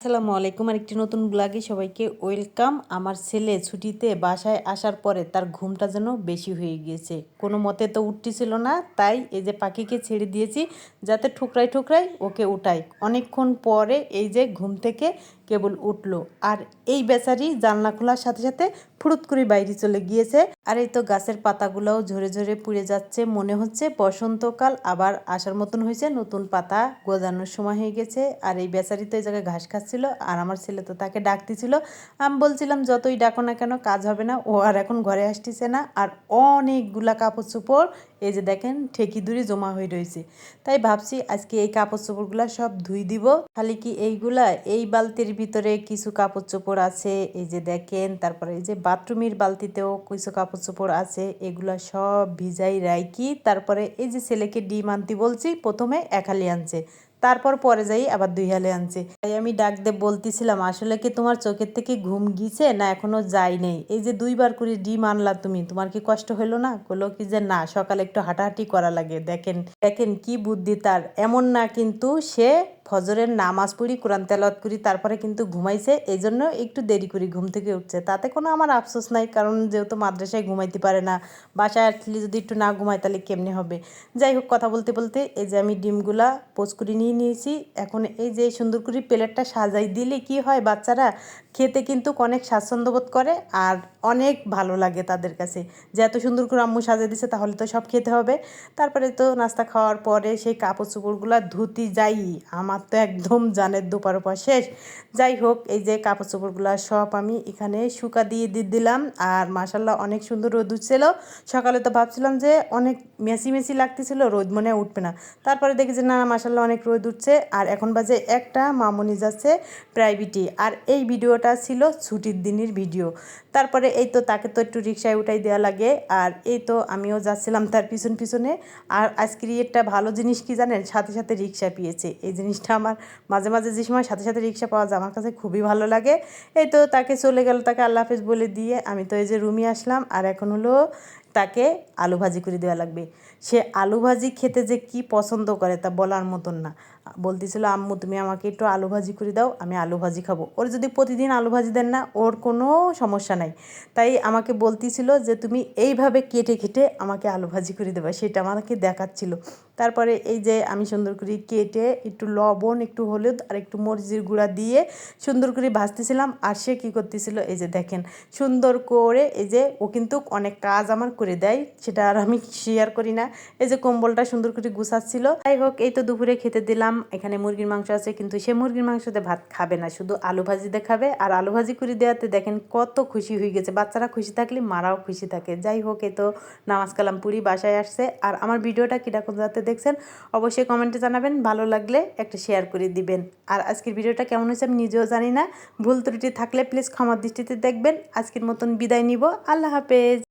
আসসালামু আলাইকুম। আরেকটি নতুন ব্লগে সবাইকে ওয়েলকাম। আমার ছেলে ছুটিতে বাসায় আসার পরে তার ঘুমটা যেন বেশি হয়ে গিয়েছে, কোনো মতে তো উঠতেছিল না। তাই এই যে পাখিকে ছেড়ে দিয়েছি যাতে ঠুকরাই ঠুকরাই ওকে উঠাই। অনেকক্ষণ পরে এই যে ঘুম থেকে কেবল উঠলো, আর এই বেচারি জানলা খোলার সাথে সাথে ফুরুত করে বাইরে চলে গিয়েছে। আর এই তো গাছের পাতাগুলোও ঝরে ঝরে পুড়ে যাচ্ছে, মনে হচ্ছে বসন্তকাল আবার আসার মতন হয়েছে, নতুন পাতা গজানোর সময় হয়ে গেছে। আর এই বেচারি তো এই জায়গায় ঘাস খাচ্ছিল, আর আমার ছেলে তো তাকে ডাকতেছিল। আমি বলছিলাম যতই ডাকো না কেন কাজ হবে না, ও আর এখন ঘরে আসতেছে না। আর অনেকগুলা কাপড় চোপড় এই যে দেখেন ঠেকি দূরে জমা হয়ে রয়েছে। তাই ভাবছি আজকে এই কাপড় চোপড়গুলো সব ধুই দিব। খালি কি এইগুলা, এই বালতির ভিতরে কিছু কাপড় চোপড় আছে এই যে দেখেন, তারপরে এই যে বাথরুমের বালতিতেও কিছু কাপড় চোপড় আছে, এগুলা সব ভিজাই রাখি। তারপরে এই যে ছেলেকে ডিম আনতে বলছি, প্রথমে এক হালি আনছে, তারপর পরে যাই আবার দুই হালে আনছে। তাই আমি ডাক দিয়ে বলতেছিলাম আসলে কি তোমার চোখের থেকে ঘুম গিয়েছে না এখনো যাই নেই? এই যে দুইবার করে ডিম আনলা তুমি, তোমার কি কষ্ট হলো না? বললো কি যে না, সকালে একটু হাঁটাহাঁটি করা লাগে। দেখেন দেখেন কি বুদ্ধি তার। এমন না কিন্তু সে ফজরের নামাজ পড়ি কোরআন তেলাওয়াত করি তারপরে কিন্তু ঘুমাইছে, এই জন্য একটু দেরি করে ঘুম থেকে উঠছে। তাতে কোনো আমার আফসোস নাই, কারণ যেহেতু মাদ্রাসায় ঘুমাইতে পারে না, বাসায় আসলে যদি একটু না ঘুমায় তাহলে কেমনে হবে। যাই হোক, কথা বলতে বলতে এই যে আমি ডিমগুলা পোচ করে নিয়ে নিয়েছি। এখন এই যে সুন্দর করে প্লেটটা সাজাই দিলে কি হয়, বাচ্চারা খেতে কিন্তু অনেক স্বাচ্ছন্দ্য বোধ করে আর অনেক ভালো লাগে তাদের কাছে, যে এত সুন্দর করে আম্মু সাজিয়ে দিছে তাহলে তো সব খেতে হবে। তারপরে তো নাস্তা খাওয়ার পরে সেই কাপড় চোপড়গুলো ধুতি যাই, আমার তো একদম জানের দুপার ওপার শেষ। যাই হোক, এই যে কাপড় চোপড়গুলো সব আমি এখানে শুকা দিয়ে দিলাম। আর মাশাল্লাহ অনেক সুন্দর রোদ উঠছিল। সকালে তো ভাবছিলাম যে অনেক মেসি মেসি লাগতেছিল, রোদ মনে উঠবে না। তারপরে দেখি যে না, মাশাল্লাহ অনেক রোদ উঠছে। আর এখন বাজে একটা, মামুনি যাচ্ছে প্রাইভেটে। আর এই ভিডিওটা ছিল ছুটির দিনের ভিডিও। তারপরে এই তো তাকে তো একটু রিক্সায় উঠাই দেওয়া লাগে, আর এই তো আমিও যাচ্ছিলাম তার পিছন পিছনে। আর আজকের একটা ভালো জিনিস কি জানেন, সাথে সাথে রিক্সা পেয়েছে। এই জিনিসটা আমার মাঝে মাঝে যে সময় সাথে সাথে রিক্সা পাওয়া যায় আমার কাছে খুবই ভালো লাগে। এই তো তাকে চলে গেল, তাকে আল্লাহ হাফেজ বলে দিয়ে আমি তো এই যে রুমে আসলাম। আর এখন হলো তাকে আলু ভাজি করে দেওয়া লাগবে। সে আলু ভাজি খেতে যে কি পছন্দ করে তা বলার মতন না। বলতেছিল আম্মু তুমি আমাকে একটু আলু ভাজি করে দাও, আমি আলু ভাজি খাবো। ওর যদি প্রতিদিন আলু ভাজি দেন না ওর কোনো সমস্যা নাই। তাই আমাকে বলতেছিল যে তুমি এইভাবে কেটে কেটে আমাকে আলু ভাজি করে দেবে, সেটা আমাকে দেখাচ্ছিল। তারপরে এই যে আমি সুন্দর করে কেটে একটু লবণ, একটু হলুদ আর একটু মরিচের গুঁড়া দিয়ে সুন্দর করে ভাজতেছিলাম। আর সে কী করতেছিল এই যে দেখেন সুন্দর করে, এই যে ও কিন্তু অনেক কাজ আমার করে দেয়, সেটা আর আমি শেয়ার করি না। এই যে কম্বলটা সুন্দর করে গুছাচ্ছিল। যাই হোক, এই তো দুপুরে খেতে দিলাম। এখানে মুরগির মাংস আছে, কিন্তু সে মুরগির মাংসতে ভাত খাবে না, শুধু আলু ভাজিতে খাবে। আর আলু ভাজি করে দেওয়াতে দেখেন কত খুশি হয়ে গেছে। বাচ্চারা খুশি থাকলে মারাও খুশি থাকে। যাই হোক, এই তো নামাজ কালাম পুরি বাসায় আসছে। আর আমার ভিডিওটা কীরকম যাতে দেখছেন অবশ্যই কমেন্টে জানাবেন, ভালো লাগলে একটা শেয়ার করে দিবেন। আর আজকের ভিডিওটা কেমন হয়েছে আমি নিজেও জানি না, ভুল ত্রুটি থাকলে প্লিজ ক্ষমার দৃষ্টিতে দেখবেন। আজকের মতন বিদায় নিব, আল্লাহ হাফেজ।